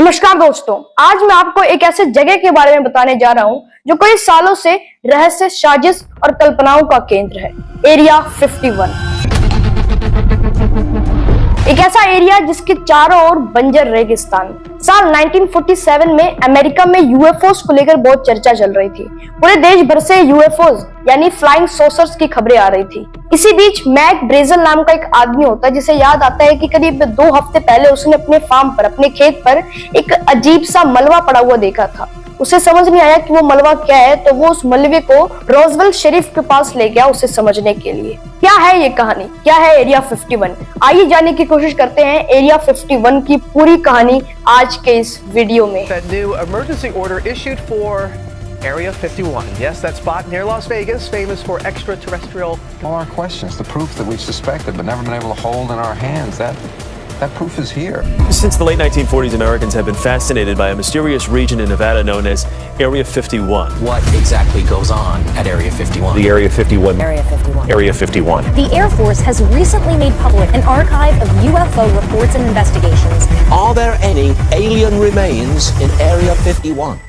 नमस्कार दोस्तों, आज मैं आपको एक ऐसे जगह के बारे में बताने जा रहा हूं जो कई सालों से रहस्य, साजिश और कल्पनाओं का केंद्र है। एरिया 51 एक ऐसा एरिया जिसके चारों ओर बंजर रेगिस्तान। साल 1947 में अमेरिका में यूएफओस को लेकर बहुत चर्चा चल रही थी। पूरे देश भर से यूएफओस यानी फ्लाइंग सॉसर्स की खबरें आ रही थी। इसी बीच मैक ब्रेजल नाम का एक आदमी होता है जिसे याद आता है कि करीब 2 हफ्ते पहले उसने अपने फार्म पर, अपने खेत पर एक अजीब सा मलबा पड़ा हुआ देखा था। उसे समझ नहीं आया कि वो मलबा क्या है, तो वो उस मलबे को रोजवेल शेरिफ के पास ले गया उसे समझने के लिए। क्या है ये कहानी, क्या है एरिया 51? आइए जानने की कोशिश करते हैं एरिया 51 की पूरी कहानी आज के इस वीडियो में। Area 51. Yes, that spot near Las Vegas, famous for extraterrestrial. All our questions, the proof that we suspected but never been able to hold in our hands, that proof is here. Since the late 1940s, Americans have been fascinated by a mysterious region in Nevada known as Area 51. What exactly goes on at Area 51? The Area 51. Area 51. Area 51. The Air Force has recently made public an archive of UFO reports and investigations. Are there any alien remains in Area 51?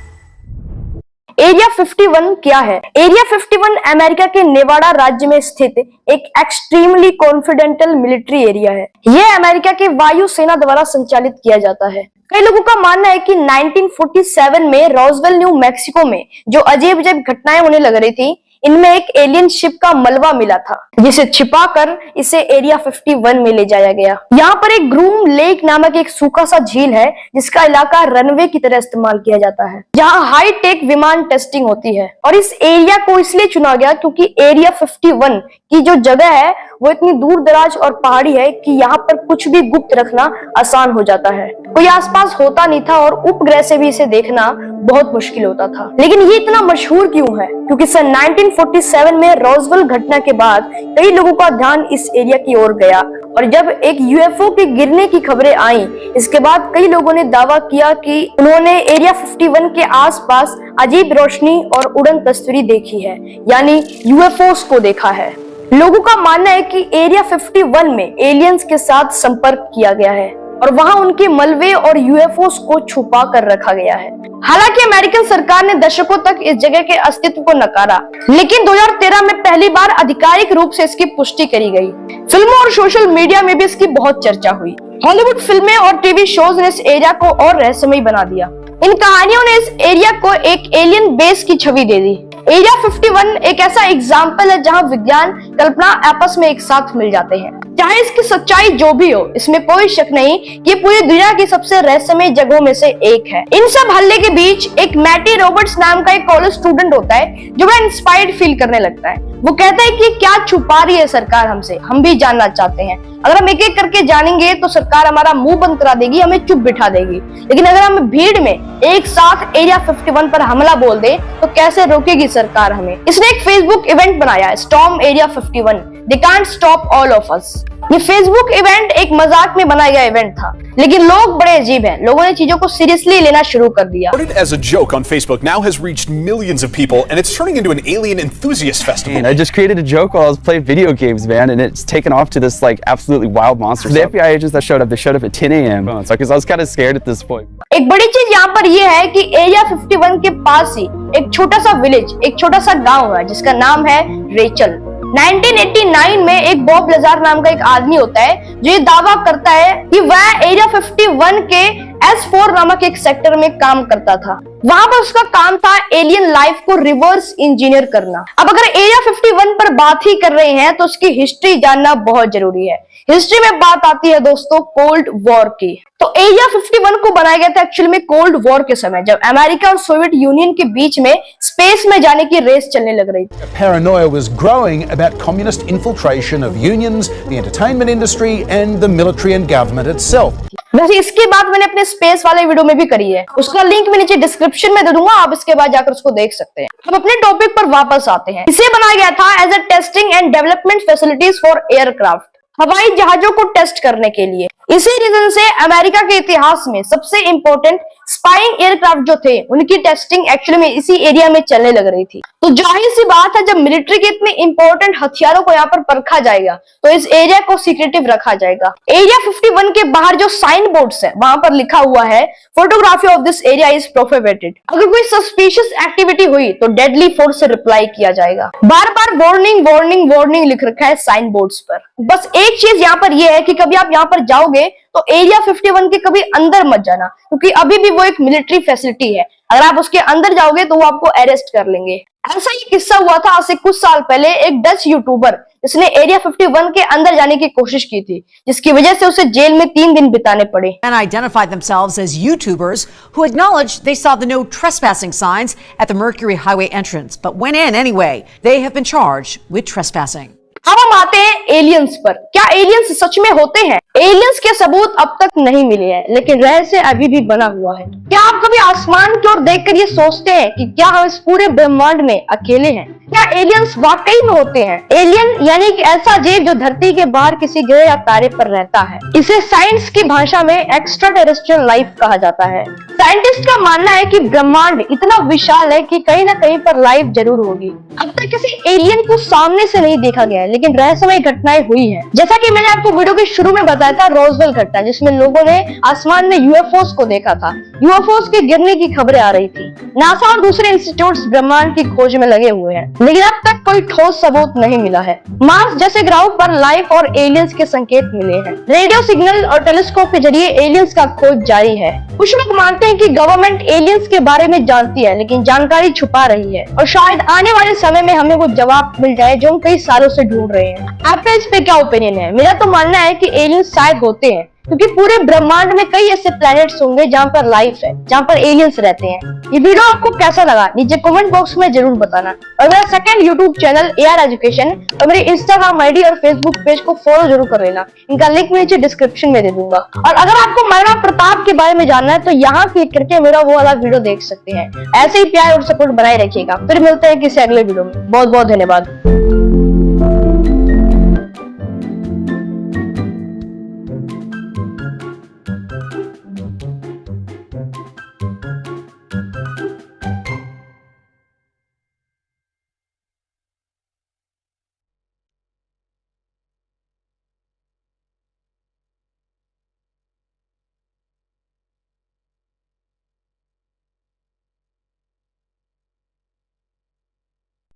Area 51 क्या है? Area 51 America के Nevada राज्य में स्थित एक extremely confidential military area है। यह America के वायु सेना द्वारा संचालित किया जाता है। कई लोगों का मानना है कि 1947 में रोजवेल, न्यू मैक्सिको में जो अजीब-अजीब घटनाएं होने लग रही थी, इनमें एक एलियन शिप का मलबा मिला था जिसे छिपाकर इसे एरिया 51 में ले जाया गया। यहाँ पर एक ग्रूम लेक नामक एक सूखा सा झील है जिसका इलाका रनवे की तरह इस्तेमाल किया जाता है, जहाँ हाई टेक विमान टेस्टिंग होती है। और इस एरिया को इसलिए चुना गया क्योंकि एरिया 51 की जो जगह है वो इतनी दूर दराज और पहाड़ी है कि यहाँ पर कुछ भी गुप्त रखना आसान हो जाता है। कोई आसपास होता नहीं था और उपग्रह से भी इसे देखना बहुत मुश्किल होता था। लेकिन ये इतना मशहूर क्यों है? क्योंकि सन 1947 में रोजवेल घटना के बाद कई लोगों का ध्यान इस एरिया की ओर गया और जब एक यूएफओ के गिरने की खबरें आई, इसके बाद कई लोगों ने दावा किया कि उन्होंने एरिया 51 के आसपास अजीब रोशनी और उड़न तस्वीरें देखी है, यानी यूएफओस को देखा है। लोगों का मानना है कि एरिया 51 में एलियंस के साथ संपर्क किया गया है और वहां उनके मलबे और यूएफओस को छुपा कर रखा गया है। हालांकि अमेरिकन सरकार ने दशकों तक इस जगह के अस्तित्व को नकारा, लेकिन 2013 में पहली बार आधिकारिक रूप से इसकी पुष्टि करी गई। फिल्मों और सोशल मीडिया में भी इसकी बहुत चर्चा हुई। हॉलीवुड फिल्में और टीवी शोज ने इस एरिया को और रहस्यमय बना दिया। इन कहानियों ने इस एरिया को एक एलियन बेस की छवि दे दी। एरिया 51 एक ऐसा एग्जाम्पल है जहां विज्ञान, कल्पना आपस में एक साथ मिल जाते हैं। चाहे इसकी सच्चाई जो भी हो, इसमें कोई शक नहीं कि पूरी दुनिया की सबसे रहस्यमय जगहों में से एक है। इन सब हल्ले के बीच एक मैटी रॉबर्ट्स नाम का एक कॉलेज स्टूडेंट होता है जो बड़ा इंस्पायर्ड फील करने लगता है। वो कहता है कि क्या छुपा रही है सरकार हमसे, हम भी जानना चाहते हैं। अगर हम एक एक करके जानेंगे तो सरकार हमारा मुंह बंद करा देगी, हमें चुप बिठा देगी। लेकिन अगर हम भीड़ में एक साथ एरिया 51 पर हमला बोल दे तो कैसे रोकेगी सरकार हमें? इसने एक फेसबुक इवेंट बनाया, storm area 51, they can't stop all of us. ये फेसबुक इवेंट एक मजाक में बनाया गया इवेंट था, लेकिन लोग बड़े अजीब हैं। लोगों ने चीजों को सीरियसली लेना शुरू कर दिया। Started as a joke on Facebook, now has reached millions of people, and it's turning into an alien enthusiast festival. And I just created a joke while I was playing video games, man, and it's taken off to this like absolutely wild monster. The FBI agents that showed up, they showed up at 10 a.m. So because I was kind of scared at this point. एक बड़ी चीज यहाँ पर ये है कि area 51 के पास ही एक छोटा सा विलेज, एक छोटा सा गांव है जिसका नाम है रेचल। 1989 में एक बॉब लजार नाम का एक आदमी होता है जो ये दावा करता है कि वह एरिया 51 के S4 नामक एक सेक्टर में काम करता था। वहां पर उसका काम था एलियन लाइफ को रिवर्स इंजीनियर करना। अब अगर एरिया 51 पर बात ही कर रहे हैं तो उसकी हिस्ट्री जानना बहुत जरूरी है। हिस्ट्री में बात आती है दोस्तों कोल्ड वॉर की। तो एरिया 51 को बनाया गया था एक्चुअली में कोल्ड वॉर के समय, जब अमेरिका और सोवियत यूनियन के बीच में स्पेस में जाने की रेस चलने लग रही थी। Paranoia was growing about communist infiltration of unions, the entertainment industry and the military and government itself. वैसे इसकी बात मैंने अपने स्पेस वाले वीडियो में भी करी है, उसका लिंक मैं नीचे डिस्क्रिप्शन में दे दूंगा, आप इसके बाद जाकर उसको देख सकते हैं। हम अपने टॉपिक पर वापस आते हैं। इसे बनाया गया था as a testing and development facilities for aircraft, हवाई जहाजों को टेस्ट करने के लिए। इसी रीजन से अमेरिका के इतिहास में सबसे इंपॉर्टेंट स्पाइंग एयरक्राफ्ट जो थे उनकी टेस्टिंग एक्चुअली में इसी एरिया में चलने लग रही थी। तो जाहिर सी बात है, जब मिलिट्री के इतने इंपॉर्टेंट हथियारों को यहाँ पर परखा जाएगा तो इस एरिया को सीक्रेटिव रखा जाएगा। एरिया 51 के बाहर जो साइन बोर्ड्स है वहां पर लिखा हुआ है photography of this area is prohibited. अगर कोई सस्पिशियस एक्टिविटी हुई तो डेडली फोर्स से रिप्लाई किया जाएगा। बार बार वार्निंग वार्निंग वार्निंग लिख रखा है साइन बोर्ड्स पर। बस एक चीज यहाँ पर यह है कि कभी आप यहाँ पर जाओगे तो एरिया 51 के कभी अंदर मत जाना, क्योंकि अभी भी वो एक मिलिट्री फैसिलिटी है। अगर आप उसके अंदर जाओगे तो वो आपको अरेस्ट कर लेंगे। ऐसा ही किस्सा हुआ था आज से कुछ साल पहले एक डच यूट्यूबर जिसने एरिया 51 के अंदर जाने की कोशिश की थी, जिसकी वजह से उसे जेल में 3 दिन बिताने पड़े। And identified themselves as YouTubers who acknowledged they saw the no trespassing signs at the Mercury Highway entrance, but went in anyway. They have been charged with trespassing. अब हम आते हैं एलियंस पर। क्या एलियंस सच में होते हैं? एलियंस के सबूत अब तक नहीं मिले हैं, लेकिन रहस्य अभी भी बना हुआ है। क्या आप कभी आसमान की ओर देखकर ये सोचते हैं कि क्या हम इस पूरे ब्रह्मांड में अकेले हैं? क्या एलियंस वाकई में होते हैं? एलियन यानी कि ऐसा जीव जो धरती के बाहर किसी ग्रह या तारे पर रहता है। इसे साइंस की भाषा में एक्स्ट्रा टेरेस्ट्रियल लाइफ कहा जाता है। साइंटिस्ट का मानना है कि ब्रह्मांड इतना विशाल है कि कहीं ना कहीं पर लाइफ जरूर होगी। अब तक किसी एलियन को सामने से नहीं देखा गया है, लेकिन रहस्यमय घटनाएं हुई हैं। जैसा कि मैंने आपको वीडियो के शुरू में बताया था, रोजवेल घटना, जिसमें लोगों ने आसमान में यूएफओस को देखा था। यूएफओस के गिरने की खबरें आ रही थी। नासा और दूसरे इंस्टीट्यूट्स ब्रह्मांड की खोज में लगे हुए हैं, लेकिन अब तक कोई ठोस सबूत नहीं मिला है। मार्स जैसे ग्रहों पर लाइफ और एलियंस के संकेत मिले हैं। रेडियो सिग्नल और टेलीस्कोप के जरिए एलियंस का खोज जारी है। कुछ लोग मानते हैं कि गवर्नमेंट एलियंस के बारे में जानती है, लेकिन जानकारी छुपा रही है, और शायद आने वाले समय में हमें वो जवाब मिल जाए जो हम कई सालों से ढूंढ रहे हैं। आपका इस पे क्या ओपिनियन है? मेरा तो मानना है कि एलियंस शायद होते हैं, क्योंकि पूरे ब्रह्मांड में कई ऐसे प्लैनेट्स होंगे जहाँ पर लाइफ है, जहाँ पर एलियंस रहते हैं। ये वीडियो आपको कैसा लगा नीचे कमेंट बॉक्स में जरूर बताना। और मेरा second YouTube channel AR education और मेरे इंस्टाग्राम आईडी और फेसबुक पेज को फॉलो जरूर कर लेना। इनका लिंक नीचे डिस्क्रिप्शन में दे दूंगा। और अगर आपको महाराणा प्रताप के बारे में जानना है तो यहाँ क्लिक करके मेरा वो वाला वीडियो देख सकते हैं। ऐसे ही प्यार और सपोर्ट बनाए रखिएगा। फिर मिलते हैं किसी अगले वीडियो में। बहुत बहुत धन्यवाद।